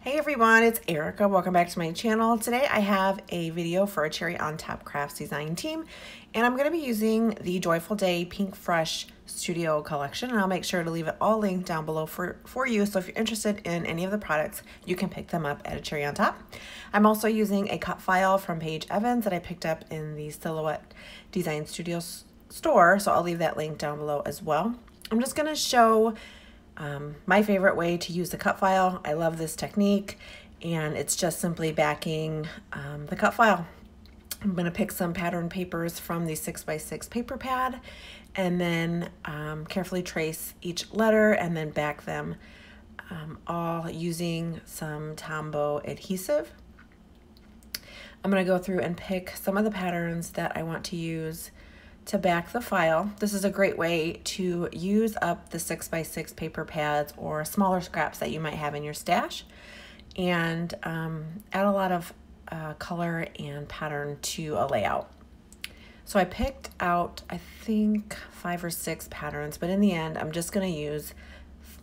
Hey everyone, it's Erica. Welcome back to my channel. Today I have a video for a Cherry on Top Crafts design team, and I'm going to be using the Joyful Day Pink Fresh Studio collection, and I'll make sure to leave it all linked down below for you. So if you're interested in any of the products, you can pick them up at a Cherry on Top. I'm also using a cut file from Paige Evans that I picked up in the Silhouette Design Studio store, so I'll leave that link down below as well. I'm just going to show my favorite way to use the cut file. I love this technique, and it's just simply backing the cut file. I'm going to pick some pattern papers from the 6x6 paper pad and then carefully trace each letter and then back them all using some Tombow adhesive. I'm going to go through and pick some of the patterns that I want to use to back the file. This is a great way to use up the 6x6 paper pads or smaller scraps that you might have in your stash and add a lot of color and pattern to a layout. So I picked out, I think, 5 or 6 patterns, but in the end, I'm just gonna use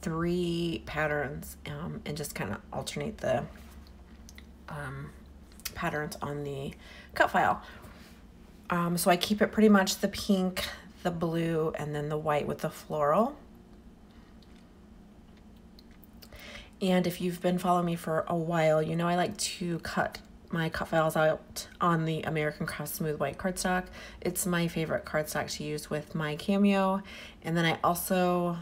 3 patterns and just kind of alternate the patterns on the cut file. So I keep it pretty much the pink, the blue, and then the white with the floral. And if you've been following me for a while, you know I like to cut my cut files out on the American Craft Smooth White cardstock. It's my favorite cardstock to use with my cameo. And then I also,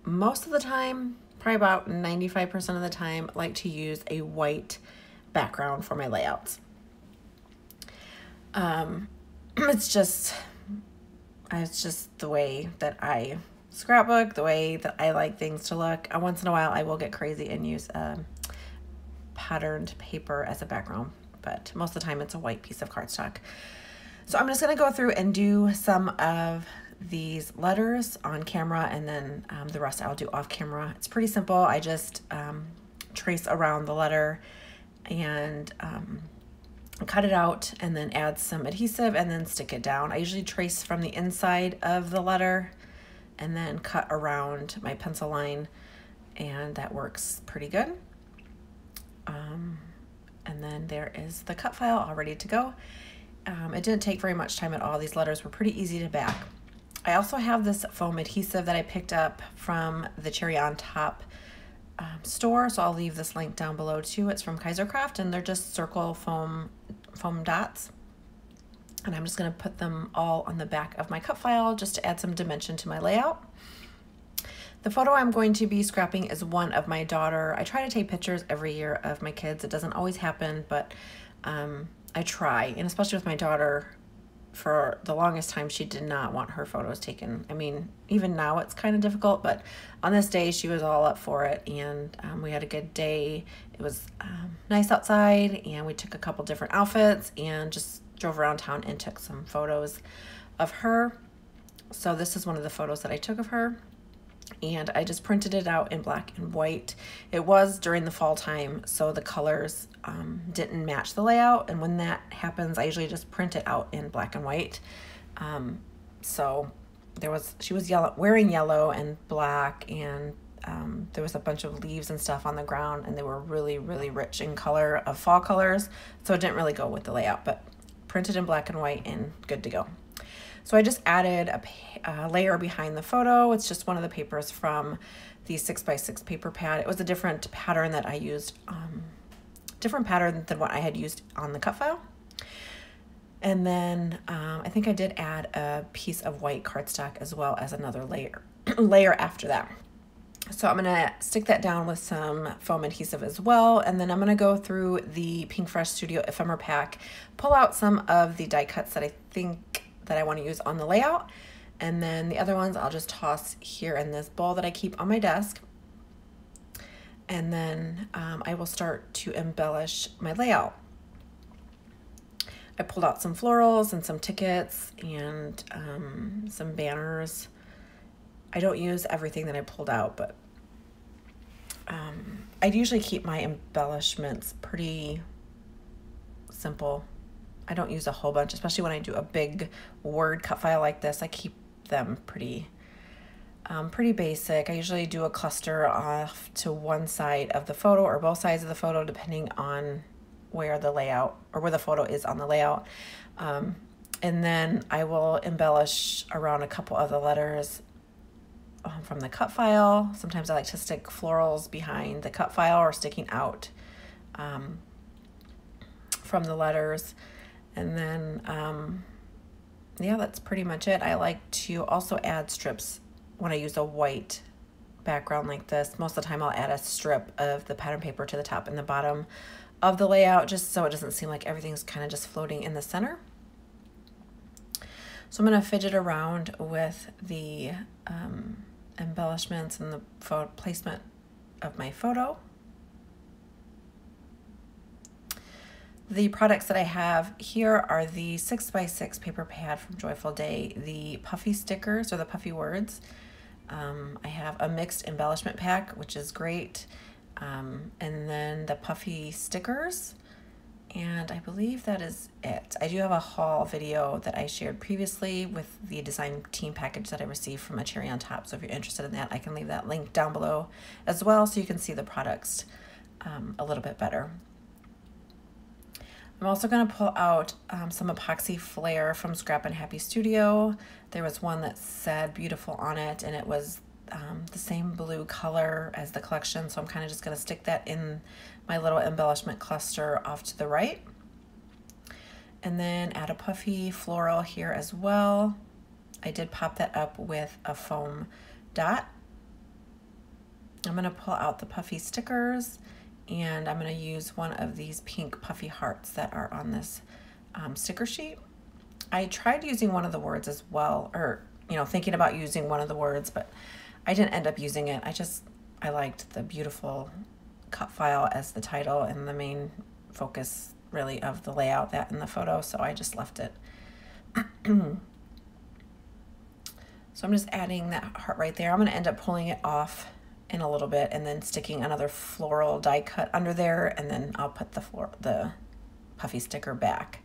most of the time, probably about 95% of the time, like to use a white background for my layouts. It's just the way that I scrapbook, the way that I like things to look. Once in a while I will get crazy and use patterned paper as a background, but most of the time it's a white piece of cardstock. So I'm just going to go through and do some of these letters on camera, and then the rest I'll do off camera. It's pretty simple. I just trace around the letter and cut it out and then add some adhesive and then stick it down. I usually trace from the inside of the letter and then cut around my pencil line, and that works pretty good. And then there is the cut file all ready to go. It didn't take very much time at all. These letters were pretty easy to back. I also have this foam adhesive that I picked up from the Cherry on Top store, so I'll leave this link down below too. It's from Kaiser Craft, and they're just circle foam dots, and I'm just going to put them all on the back of my cut file just to add some dimension to my layout. The photo I'm going to be scrapping is one of my daughter. I try to take pictures every year of my kids. It doesn't always happen, but I try, and especially with my daughter, for the longest time she did not want her photos taken. I mean, even now it's kind of difficult, but on this day she was all up for it, and we had a good day. It was nice outside, and we took a couple different outfits and just drove around town and took some photos of her. So this is one of the photos that I took of her, and I just printed it out in black and white. It was during the fall time, so the colors didn't match the layout, and when that happens I usually just print it out in black and white. So she was wearing yellow and black, and there was a bunch of leaves and stuff on the ground, and they were really rich in color of fall colors, so it didn't really go with the layout, but printed in black and white and good to go. So I just added a layer behind the photo. It's just one of the papers from the 6x6 paper pad. It was a different pattern that I used, different pattern than what I had used on the cut file. And then I think I did add a piece of white cardstock as well as another layer after that. So I'm gonna stick that down with some foam adhesive as well, and then I'm gonna go through the Pink Fresh Studio ephemera pack, pull out some of the die cuts that I think that I want to use on the layout, and then the other ones I'll just toss here in this bowl that I keep on my desk, and then I will start to embellish my layout. I pulled out some florals and some tickets and some banners. I don't use everything that I pulled out, but I usually keep my embellishments pretty simple. I don't use a whole bunch, especially when I do a big word cut file like this. I keep them pretty Pretty basic. I usually do a cluster off to one side of the photo or both sides of the photo, depending on where the layout or where the photo is on the layout. And then I will embellish around a couple of the letters from the cut file. Sometimes I like to stick florals behind the cut file or sticking out from the letters. And then, yeah, that's pretty much it. I like to also add strips when I use a white background like this. Most of the time I'll add a strip of the pattern paper to the top and the bottom of the layout, just so it doesn't seem like everything's kind of just floating in the center. So I'm going to fidget around with the embellishments and the photo placement of my photo. The products that I have here are the 6x6 paper pad from Joyful Day, the puffy stickers or the puffy words. I have a mixed embellishment pack, which is great, and then the puffy stickers, and I believe that is it. I do have a haul video that I shared previously with the design team package that I received from a Cherry on Top, so if you're interested in that, I can leave that link down below as well so you can see the products a little bit better. I'm also going to pull out some epoxy flare from Scrap and Happy Studio. There was one that said beautiful on it, and it was the same blue color as the collection, so I'm kind of just going to stick that in my little embellishment cluster off to the right. And then add a puffy floral here as well. I did pop that up with a foam dot. I'm going to pull out the puffy stickers, and I'm going to use one of these pink puffy hearts that are on this sticker sheet. I tried using one of the words as well, or thinking about using one of the words, but I didn't end up using it. I liked the beautiful cut file as the title and the main focus really of the layout, that in the photo, so I just left it. So I'm just adding that heart right there. I'm going to end up pulling it off in a little bit and then sticking another floral die cut under there, and then I'll put the puffy sticker back.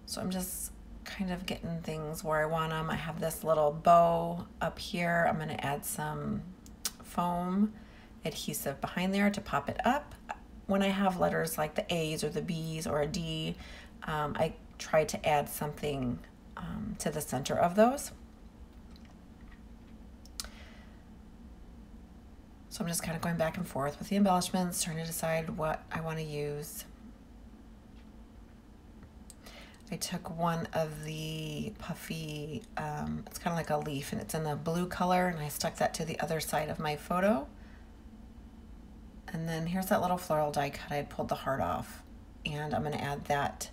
So I'm just kind of getting things where I want them. I have this little bow up here. I'm going to add some foam adhesive behind there to pop it up. When I have letters like the A's or the B's or a D, I try to add something to the center of those. So I'm just kind of going back and forth with the embellishments, trying to decide what I want to use. I took one of the puffy, it's kind of like a leaf, and it's in a blue color, and I stuck that to the other side of my photo. And then here's that little floral die cut. I had pulled the heart off, and I'm going to add that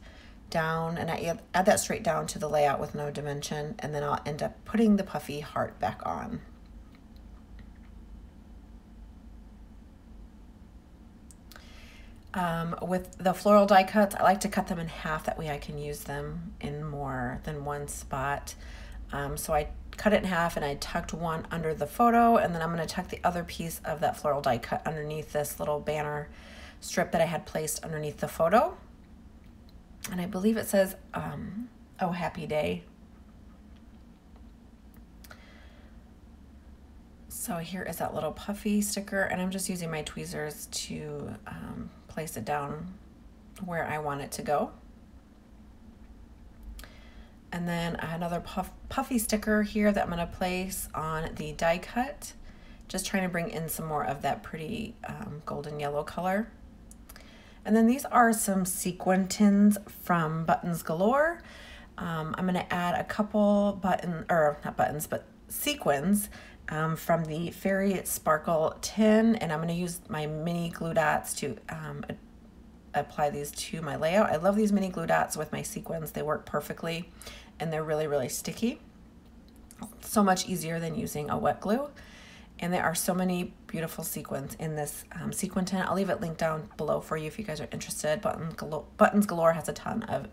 down, and I add that straight down to the layout with no dimension, and then I'll end up putting the puffy heart back on. With the floral die cuts, I like to cut them in half, that way I can use them in more than one spot. So I cut it in half, and I tucked one under the photo, and then I'm going to tuck the other piece of that floral die cut underneath this little banner strip that I had placed underneath the photo. And I believe it says, oh, happy day. So here is that little puffy sticker, and I'm just using my tweezers to place it down where I want it to go. And then another puffy sticker here that I'm going to place on the die cut, just trying to bring in some more of that pretty golden yellow color. And then these are some sequin tins from Buttons Galore. I'm going to add a couple sequins from the Fairy Sparkle tin, and I'm going to use my mini glue dots to apply these to my layout. I love these mini glue dots with my sequins. They work perfectly, and they're really, really sticky. So much easier than using a wet glue. And there are so many beautiful sequins in this sequin tin. I'll leave it linked down below for you if you guys are interested. Buttons Galore has a ton of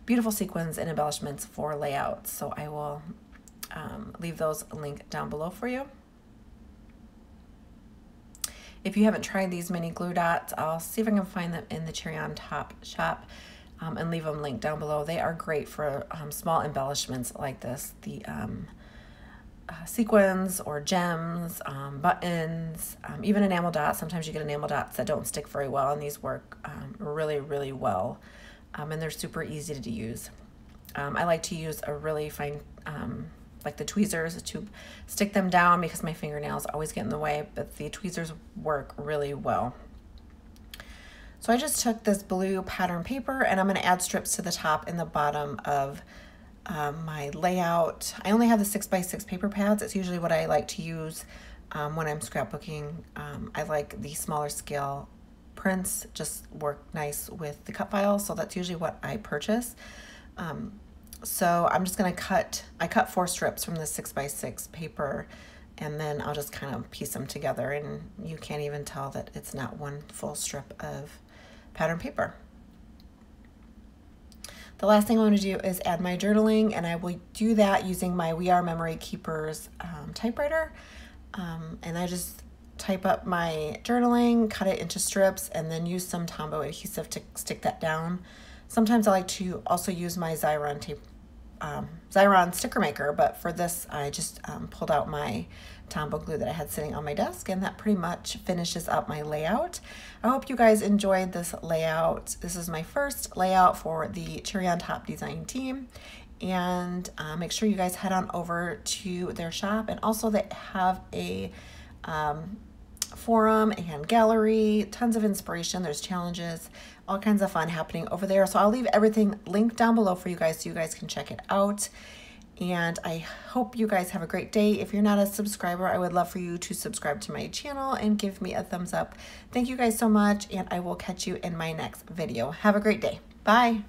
beautiful sequins and embellishments for layouts, so I will leave those linked down below for you. If you haven't tried these mini glue dots, I'll see if I can find them in the Cherry on Top shop. and leave them linked down below. They are great for small embellishments like this. The sequins or gems, buttons, even enamel dots. Sometimes you get enamel dots that don't stick very well, and these work really, really well. And they're super easy to use. I like to use a really fine, like the tweezers to stick them down because my fingernails always get in the way, but the tweezers work really well. So I just took this blue pattern paper and I'm going to add strips to the top and the bottom of my layout. I only have the 6x6 paper pads. It's usually what I like to use when I'm scrapbooking. I like the smaller scale prints, just work nice with the cut file, so that's usually what I purchase. So I'm just going to I cut 4 strips from the 6x6 paper, and then I'll just kind of piece them together, and you can't even tell that it's not one full strip of pattern paper. The last thing I want to do is add my journaling, and I will do that using my We Are Memory Keepers typewriter. And I just type up my journaling, cut it into strips, and then use some Tombow adhesive to stick that down. Sometimes I like to also use my Xyron sticker maker, but for this I just pulled out my Tombow glue that I had sitting on my desk, and that pretty much finishes up my layout. I hope you guys enjoyed this layout. This is my first layout for the Cherry on Top design team, and make sure you guys head on over to their shop, and also they have a forum and gallery, tons of inspiration. There's challenges, all kinds of fun happening over there. So I'll leave everything linked down below for you guys so you guys can check it out. And I hope you guys have a great day. If you're not a subscriber, I would love for you to subscribe to my channel and give me a thumbs up. Thank you guys so much, and I will catch you in my next video. Have a great day. Bye.